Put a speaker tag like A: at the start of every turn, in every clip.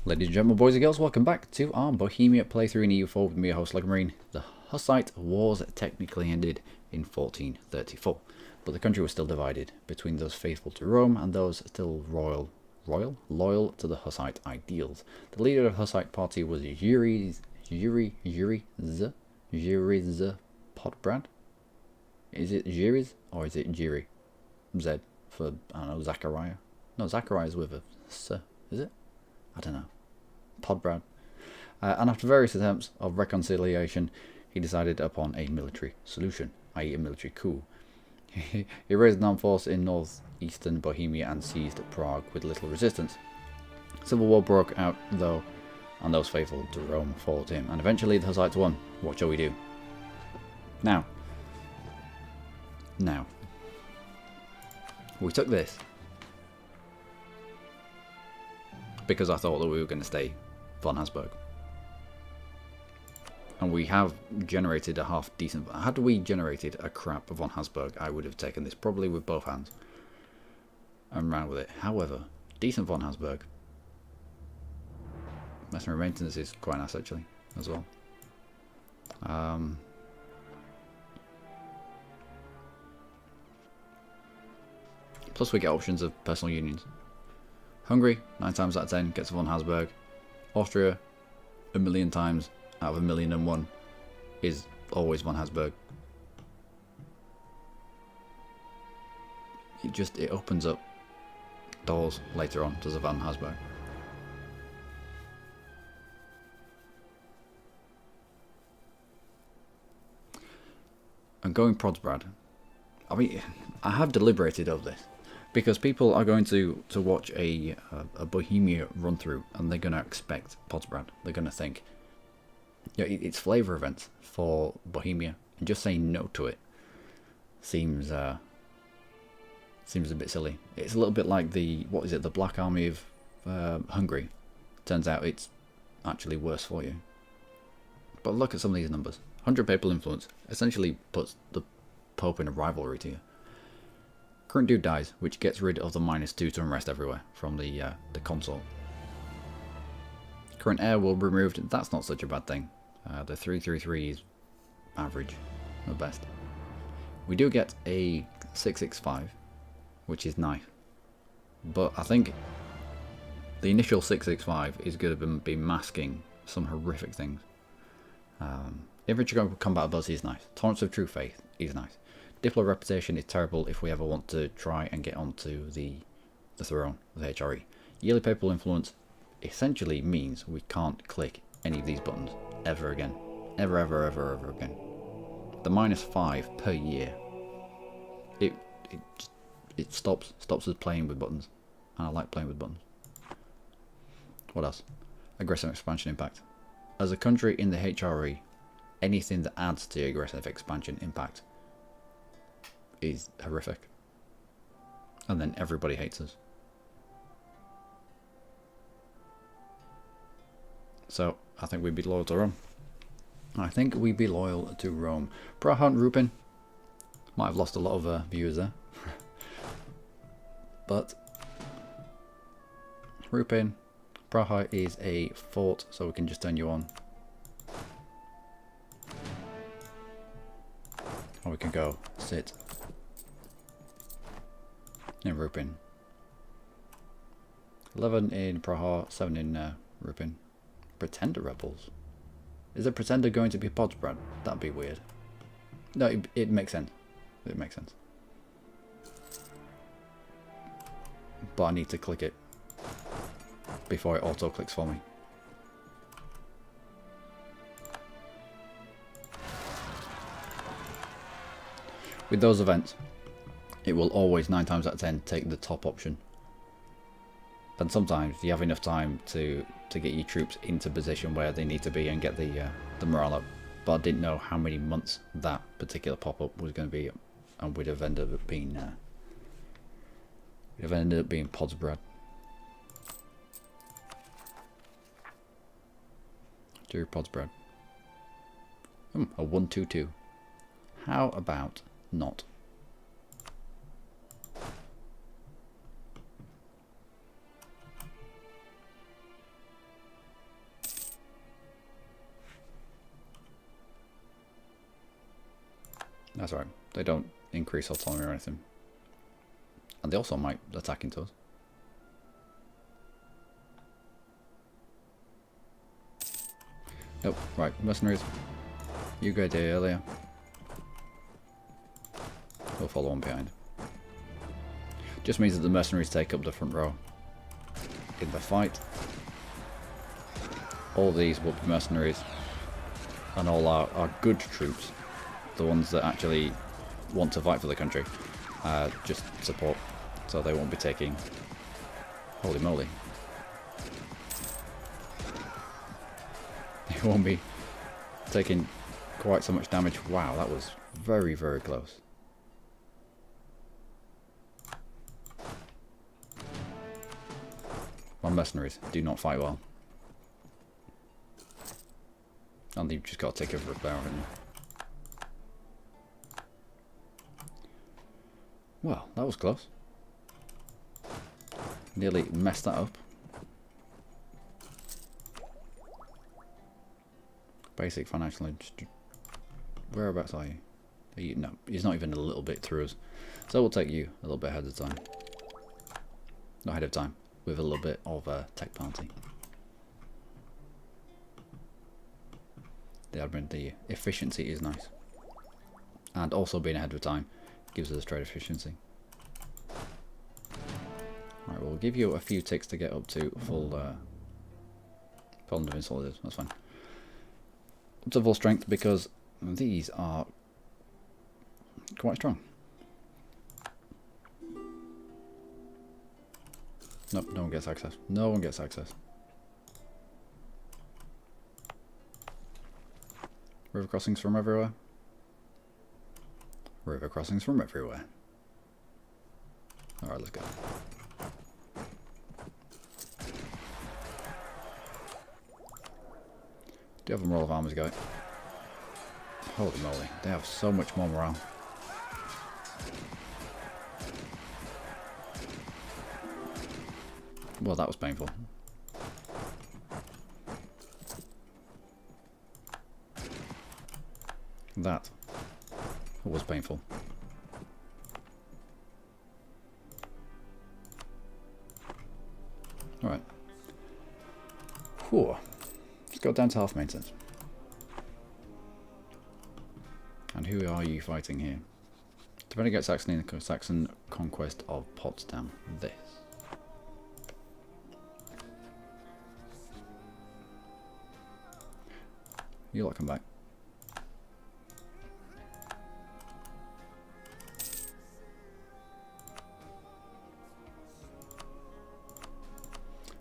A: Ladies and gentlemen, boys and girls, welcome back to our Bohemia playthrough in EU4 with me, your host Luckymarine. The Hussite Wars technically ended in 1434, but the country was still divided between those faithful to Rome and those still loyal to the Hussite ideals. The leader of the Hussite party was Yuri Podbrad. Is it Jiriz or is it Jiri? Z for, I don't know, Zachariah? No, Zachariah's with a S, is it? I don't know. Podbrad. And after various attempts of reconciliation, he decided upon a military solution, i.e. a military coup. He raised an armed force in northeastern Bohemia and seized Prague with little resistance. Civil war broke out, though, and those faithful to Rome followed him, and eventually the Hussites won. What shall we do? Now, we took this because I thought that we were going to stay von Habsburg, and we have generated a half decent. Had we generated a crap von Habsburg, I would have taken this probably with both hands and ran with it. However, decent von Habsburg, mercenary maintenance is quite nice actually as well. Plus we get options of personal unions. Hungary, 9 times out of 10, gets a von Habsburg. Austria, 1,000,000 times out of 1,000,001, is always von Habsburg. It opens up doors later on to the von Habsburg. And going Prodsbrad, I mean, I have deliberated over this, because people are going to watch a Bohemia run through and they're going to expect Podsbrad. They're going to think, yeah, it's flavour events for Bohemia, and just saying no to it seems a bit silly. It's a little bit like the Black Army of Hungary. Turns out it's actually worse for you. But look at some of these numbers. 100 papal influence essentially puts the Pope in a rivalry to you. Current dude dies, which gets rid of the -2 to unrest everywhere from the console. Current heir will be removed. That's not such a bad thing. The 333 is average at best. We do get a 665, which is nice, but I think the initial 665 is going to be masking some horrific things. Infantry combat ability is nice. Tolerance of true faith is nice. Diplo reputation is terrible if we ever want to try and get onto the throne of the HRE. Yearly papal influence essentially means we can't click any of these buttons ever again. Ever again. The -5 per year. It stops us playing with buttons. And I like playing with buttons. What else? Aggressive expansion impact. As a country in the HRE, anything that adds to the aggressive expansion impact is horrific, and then everybody hates us. So I think we'd be loyal to Rome. Praha and Rupin might have lost a lot of viewers there, but Rupin, Praha is a fort, so we can just turn you on, or we can go sit in Rupin. 11 in Praha, 7 in Rupin. Pretender rebels. Is a pretender going to be Podsbrad? That'd be weird. No, it makes sense. It makes sense. But I need to click it before it auto clicks for me. With those events, it will always 9 times out of 10 take the top option, and sometimes you have enough time to get your troops into position where they need to be and get the morale up. But I didn't know how many months that particular pop-up was going to be, and would have ended up being Podsbrad. Do Podsbrad. A 122. How about not? That's right. They don't increase autonomy or anything. And they also might attack into us. Nope, right, mercenaries. You go there earlier. We'll follow on behind. Just means that the mercenaries take up the front row in the fight. All these will be mercenaries. And all our good troops, the ones that actually want to fight for the country, just support. So they won't be taking... Holy moly. They won't be taking quite so much damage. Wow, that was very, very close. My mercenaries do not fight well. And you've just got to take over a barrel, haven't you? Well, that was close. Nearly messed that up. Basic financial industry. Whereabouts are you? No, he's not even a little bit through us. So we'll take you a little bit ahead of time. Not ahead of time, with a little bit of a tech penalty. The admin, the efficiency is nice. And also being ahead of time gives us trade efficiency. Alright, we'll give you a few ticks to get up to full of insolidus, that's fine. Up to full strength because these are quite strong. Nope, no one gets access. No one gets access. River crossings from everywhere. River crossings from everywhere. Alright, let's go. Do you have a roll of armors going? Holy moly, they have so much more morale. Well, that was painful. That was painful. Alright. Whew. Let's go down to half maintenance. And who are you fighting here? Defending against Saxon conquest of Potsdam. This. You lot come back.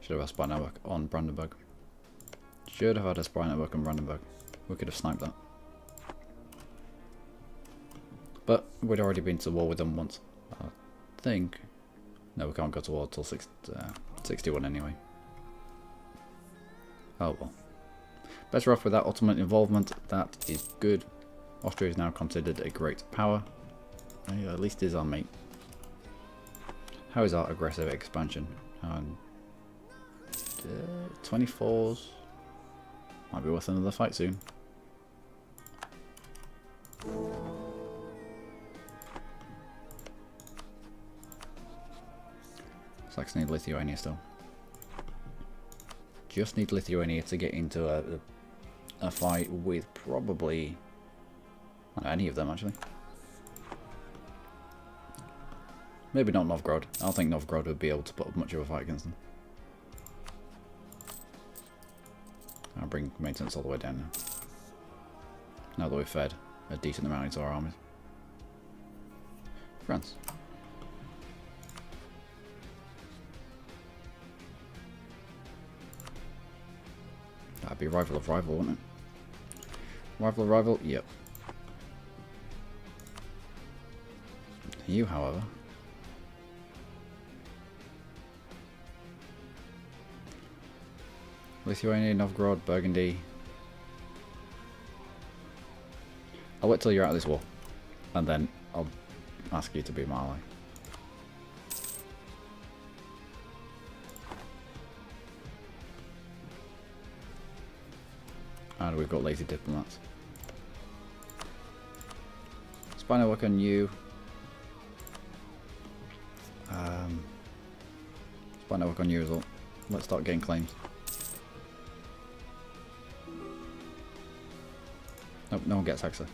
A: Should have had a spy network on Brandenburg. Should have had a spy network on Brandenburg. We could have sniped that. But we'd already been to war with them once. I think. No, we can't go to war till 61 anyway. Oh well. Better off without Ottoman involvement. That is good. Austria is now considered a great power. At least is our mate. How is our aggressive expansion? 24s. Might be worth another fight soon. Saxony, Lithuania still. Just need Lithuania to get into a fight with probably any of them actually. Maybe not Novgorod. I don't think Novgorod would be able to put up much of a fight against them. I'll bring maintenance all the way down now. Now that we've fed a decent amount into our armies. France. That'd be rival of rival, wouldn't it? Rival of rival? Yep. You, however... Lithuania, Novgorod, Burgundy. I'll wait till you're out of this war. And then I'll ask you to be my ally. And we've got lazy diplomats. Spy network on you. Spy network on you as well. Let's start getting claims. Nope, no one gets Hexa.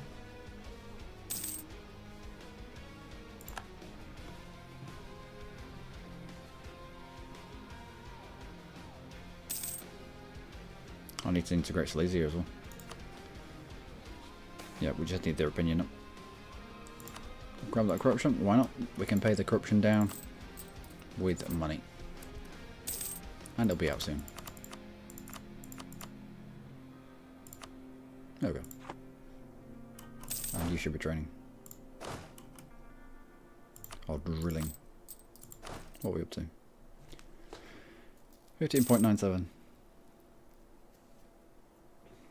A: I need to integrate Silesia as well. Yeah, we just need their opinion up. Grab that corruption, why not? We can pay the corruption down with money. And it'll be out soon. There we go. And you should be training. Or drilling. What are we up to? 15.97.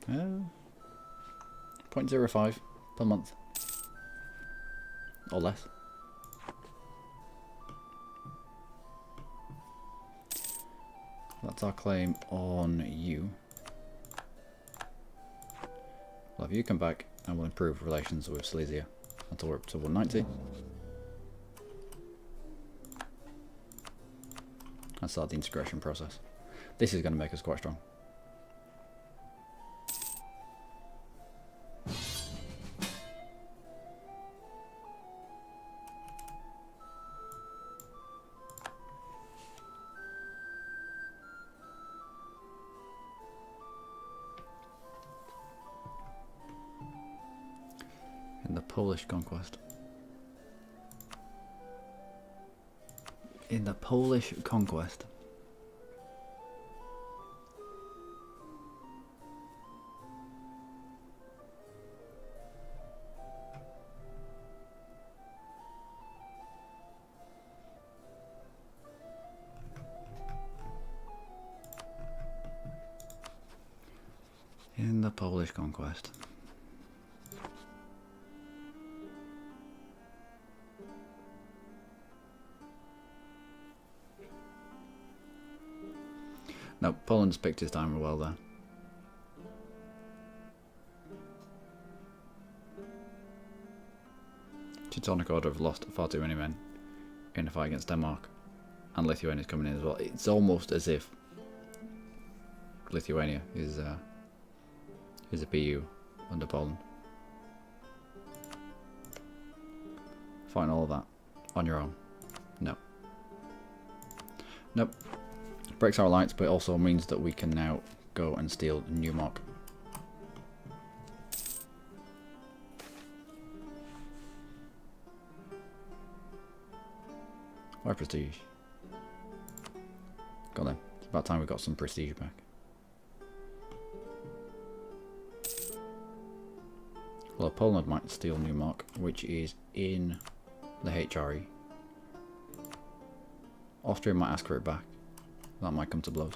A: 0.05 per month. Or less. That's our claim on you. We'll have you come back and we'll improve relations with Silesia until we're up to 190. And start the integration process. This is going to make us quite strong. In the Polish conquest. In the Polish conquest. In the Polish conquest. No, Poland's picked his time well there. Teutonic Order have lost far too many men in a fight against Denmark. And Lithuania's coming in as well. It's almost as if Lithuania is a PU under Poland. Fighting all of that on your own. No. Nope. Breaks our alliance, but it also means that we can now go and steal Neumark. Why prestige? Go then. It's about time we got some prestige back. Well, Poland might steal Neumark, which is in the HRE. Austria might ask for it back. That might come to blows.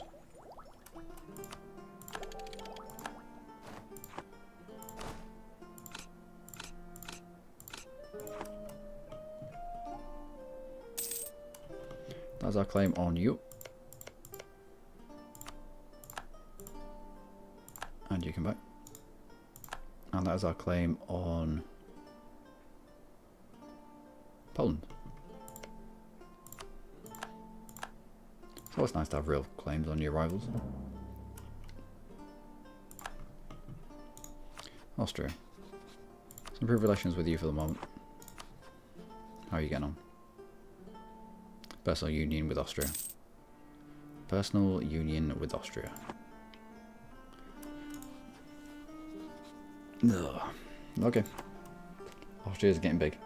A: That's our claim on you. And you come back. And that is our claim on Poland. It's always nice to have real claims on your rivals. Austria. Let's improve relations with you for the moment. How are you getting on? Personal union with Austria. Personal union with Austria. Ugh. Okay. Austria's getting big.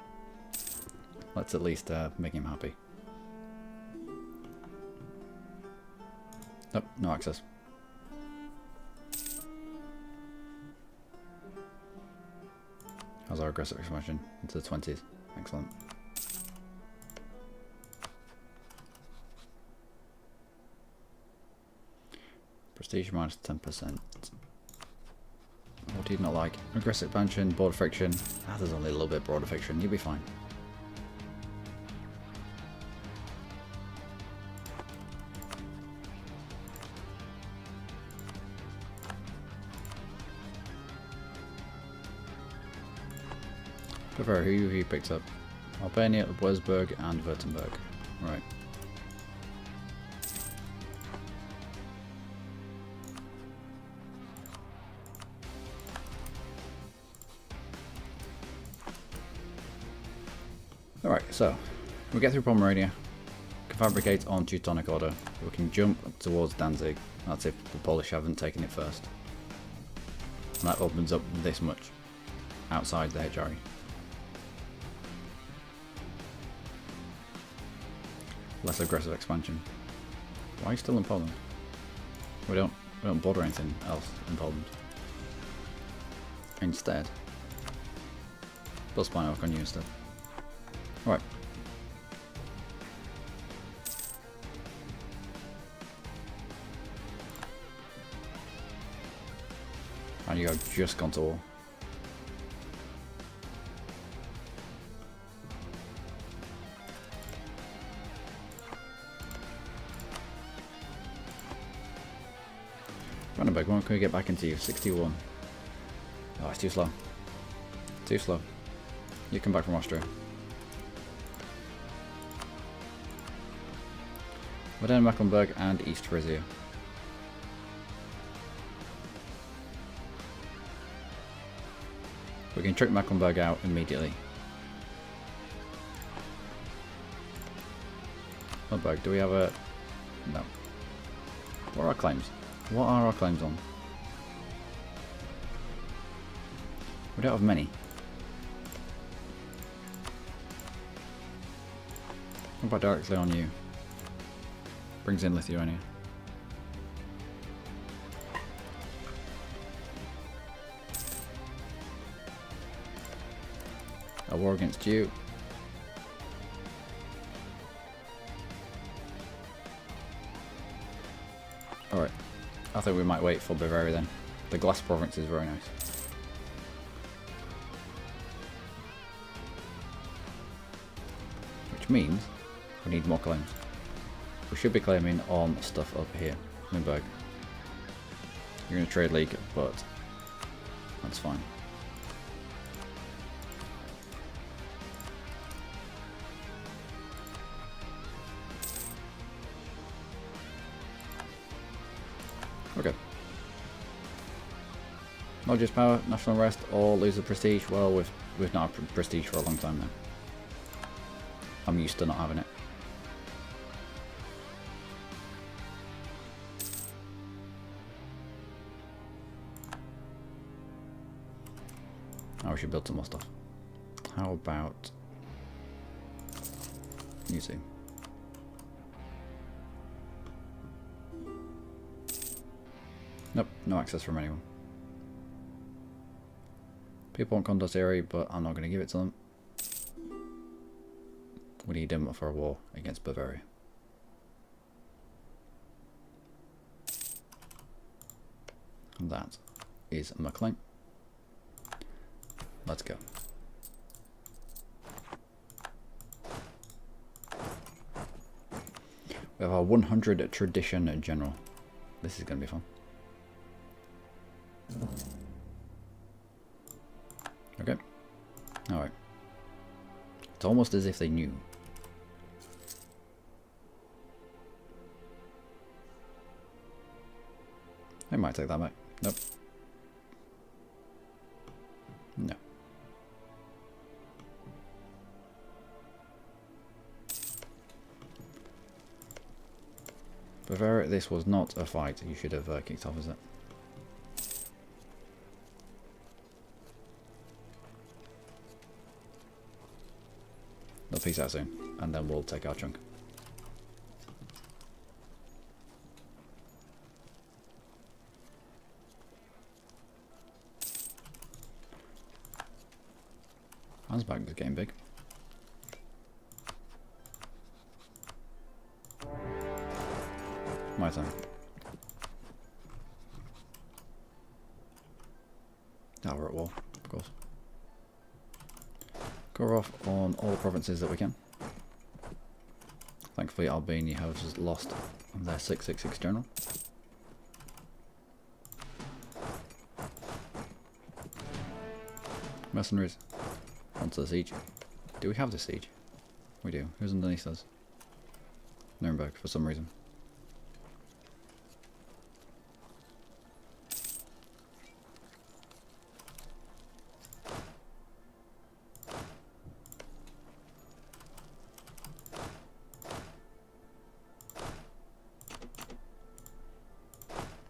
A: Let's at least make him happy. Nope, no access. How's our aggressive expansion? Into the 20s. Excellent. Prestige minus 10%. What do you not like? Aggressive expansion, border friction. Ah, there's only a little bit of border friction. You'll be fine. Bavaria, who have you picked up? Albania, Wurzburg, and Württemberg. Right. Alright, so we get through Pomerania, can fabricate on Teutonic Order, we can jump towards Danzig. That's if the Polish haven't taken it first. And that opens up this much outside the HRE. Less aggressive expansion. Why are you still in Poland? We don't border anything else in Poland. Instead, we'll spy work on you instead. Right. And you have just gone to war. Brandenburg, when can we get back into you? 61. Oh, it's too slow. Too slow. You come back from Austria. Modena, Mecklenburg, and East Frisia. We can trick Mecklenburg out immediately. Mecklenburg, do we have a... No. What are our claims? What are our claims on? We don't have many. What about directly on you? Brings in Lithuania. A war against you. Alright. I think we might wait for Bavaria then. The glass province is very nice. Which means we need more claims. We should be claiming on stuff up here. Limburg. You're in a trade league, but that's fine. Okay. Not just power, national rest, or lose the prestige. Well, we've not had prestige for a long time now. I'm used to not having it. Now we should build some more stuff. How about you two? Nope, no access from anyone. People want Condottieri, but I'm not going to give it to them. We need them for a war against Bavaria. And that is McLean. Let's go. We have our 100 tradition general. This is going to be fun. Okay. Alright. It's almost as if they knew. They might take that back. Nope. No. Bavaria, this was not a fight you should have kicked off, is it? They'll peace out soon, and then we'll take our chunk. Hansbach is getting big. My turn. Now we're at war, of course. Go off on all provinces that we can. Thankfully Albania has just lost their 666 general. Mercenaries. Onto the siege. Do we have the siege? We do. Who's underneath us? Nuremberg, for some reason.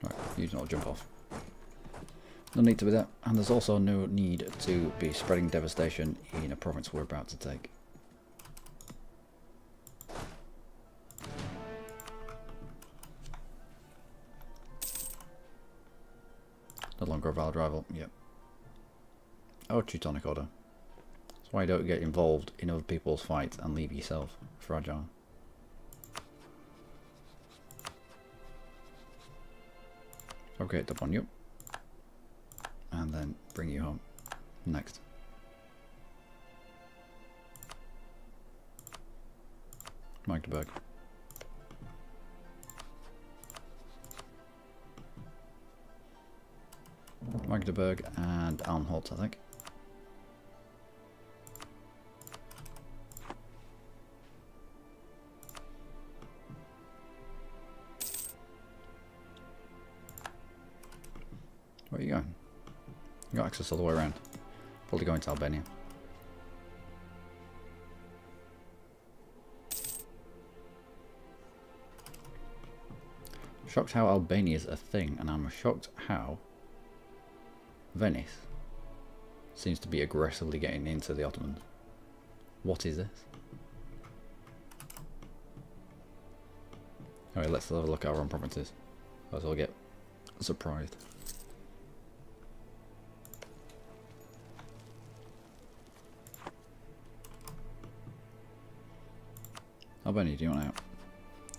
A: Right, you do not jump off. No need to be that, and there's also no need to be spreading devastation in a province we're about to take. No longer a valid rival, yep. Oh, Teutonic Order. That's why you don't get involved in other people's fights and leave yourself fragile. Okay, upon you. And then bring you home. Next. Magdeburg. Magdeburg and Almholt, I think. Where are you going? You got access all the way around. Probably going to Albania. Shocked how Albania is a thing, and I'm shocked how Venice seems to be aggressively getting into the Ottomans. What is this? Anyway, let's have a look at our own provinces. Otherwise I'll get surprised. Albania, do you want out?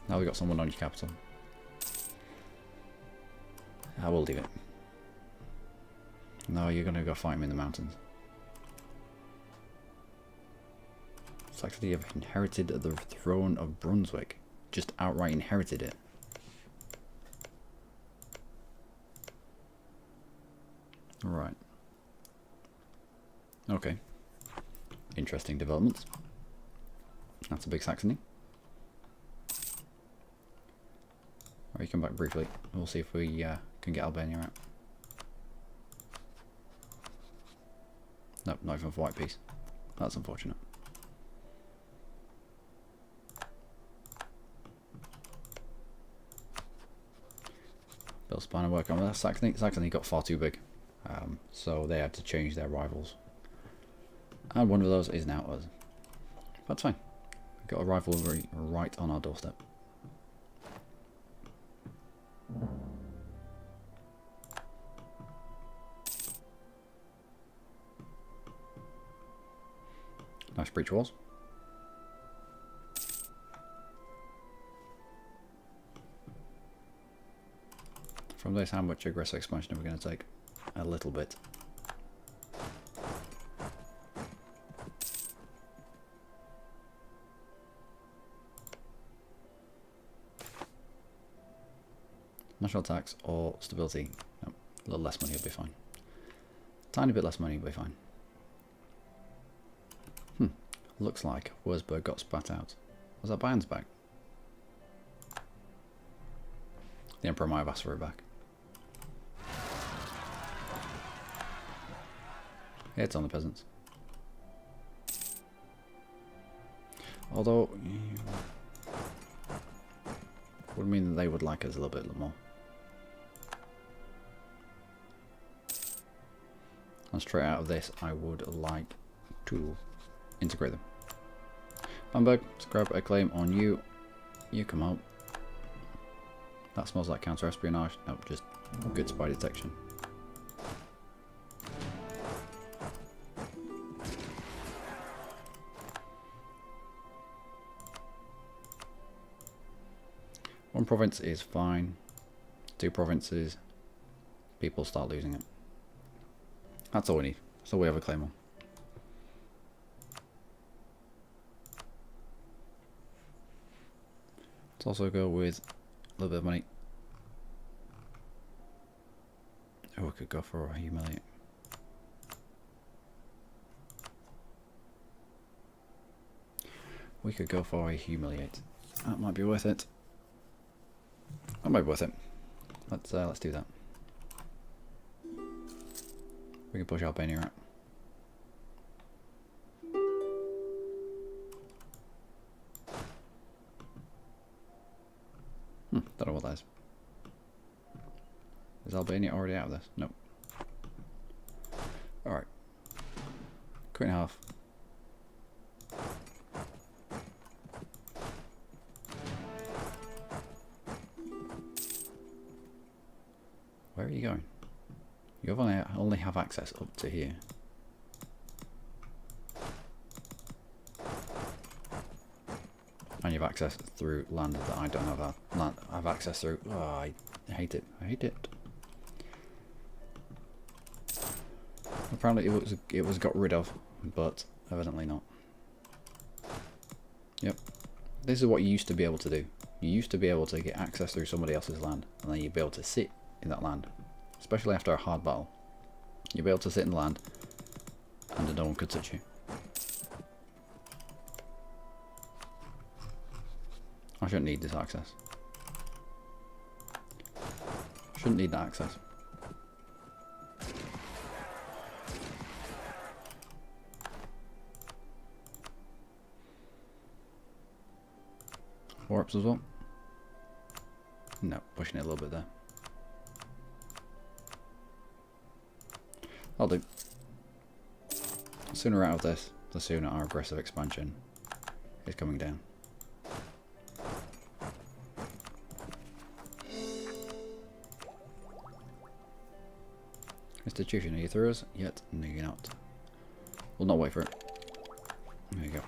A: Now we got someone on your capital. I will leave it. No, you're gonna go fight him in the mountains. It's actually you've inherited the throne of Brunswick. Just outright inherited it. Right. Okay. Interesting developments. That's a big Saxony. Alright, you come back briefly. We'll see if we can get Albania out. Nope, not even for white peace. That's unfortunate. Bill Spiner work on that. Saxony got far too big. So they had to change their rivals. And one of those is now us. That's fine. We've got a rivalry right on our doorstep. Nice breach walls. From this, how much aggressive expansion are we going to take? A little bit. National tax or stability? No, a little less money will be fine. Tiny bit less money will be fine. Looks like Wurzburg got spat out. Was that Bayern's back? The Emperor might have asked for it back. Yeah, it's on the peasants. Although, would mean that they would like us a little bit more. And straight out of this, I would like to integrate them. Bamberg, let's grab a claim on you. You come out. That smells like counter-espionage. No, just good spy detection. One province is fine. Two provinces, people start losing it. That's all we need. That's all we have a claim on. Let's also go with a little bit of money. Oh, we could go for a humiliate. we could go for a humiliate. That might be worth it. That might be worth it. Let's do that. We can push Albania out. Don't know what that is. Is Albania already out of this? Nope. Alright. Cut in half. Where are you going? You only have access up to here. And you have access through land that I don't have access through. Oh, I hate it. I hate it. Apparently it was got rid of, but evidently not. Yep. This is what you used to be able to do. You used to be able to get access through somebody else's land, and then you'd be able to sit in that land. Especially after a hard battle. You'd be able to sit in the land, and no one could touch you. I shouldn't need this access. Shouldn't need that access. Warps as well? No, pushing it a little bit there. I'll do. The sooner we're out of this, the sooner our aggressive expansion is coming down. Institution, are you through us? Yet? No, you're not. We'll not wait for it. There you go.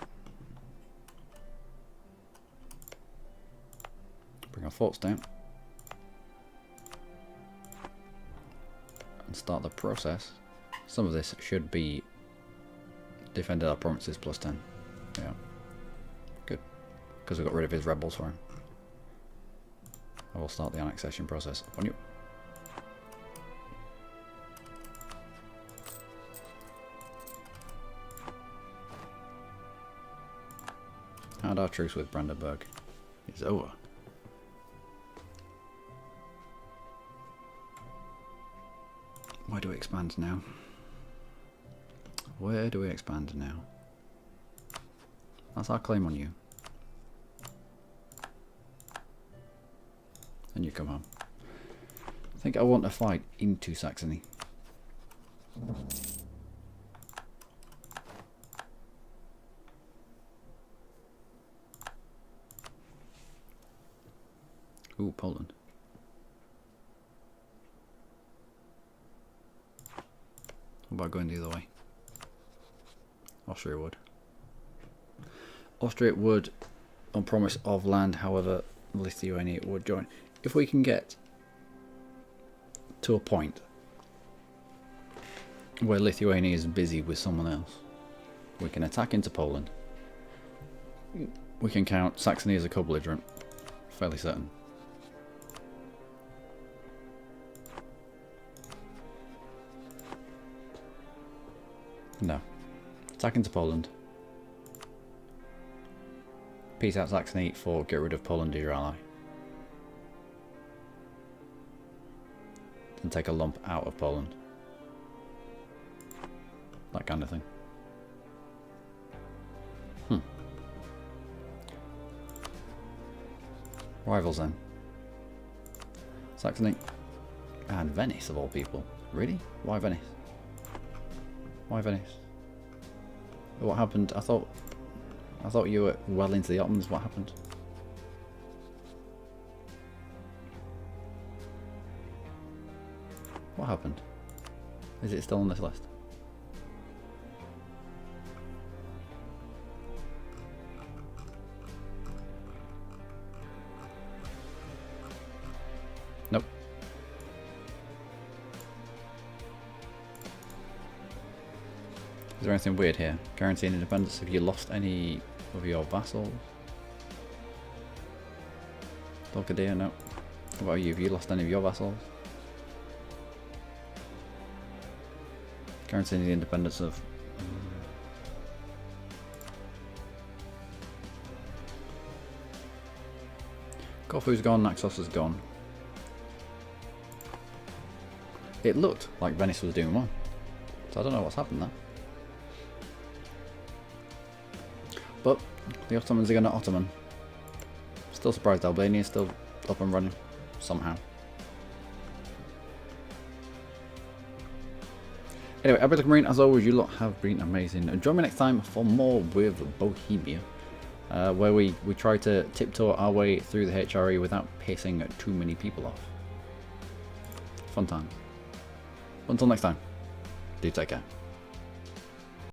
A: Bring our forts down. And start the process. Some of this should be defended our provinces plus 10. Yeah. Good. Because we got rid of his rebels for him. I will start the annexation process on you. And our truce with Brandenburg is over. Where do we expand now? Where do we expand now? That's our claim on you. And you come home. I think I want to fight into Saxony. Ooh, Poland. What about going the other way? Austria would. Austria would, on promise of land, however, Lithuania would join. If we can get to a point where Lithuania is busy with someone else, we can attack into Poland. We can count Saxony as a co-belligerent, fairly certain. No. Attack into Poland. Peace out Saxony for get rid of Poland as your ally. And take a lump out of Poland. That kind of thing. Rivals then. Saxony. And Venice of all people. Really? Why Venice? Why Venice? What happened? I thought you were well into the Ottomans. What happened? What happened? Is it still on this list? Nope. Is there anything weird here? Guaranteeing independence. Have you lost any of your vassals? Dolcadia, no. What about you? Have you lost any of your vassals? Guaranteeing the independence of... Corfu's gone, Naxos is gone. It looked like Venice was doing well. So I don't know what's happened there. But the Ottomans are going to Ottoman. Still surprised Albania is still up and running somehow. Anyway, I've been Luckymarine. As always, you lot have been amazing. Join me next time for more with Bohemia, where we try to tiptoe our way through the HRE without pissing too many people off. Fun times. Until next time, do take care.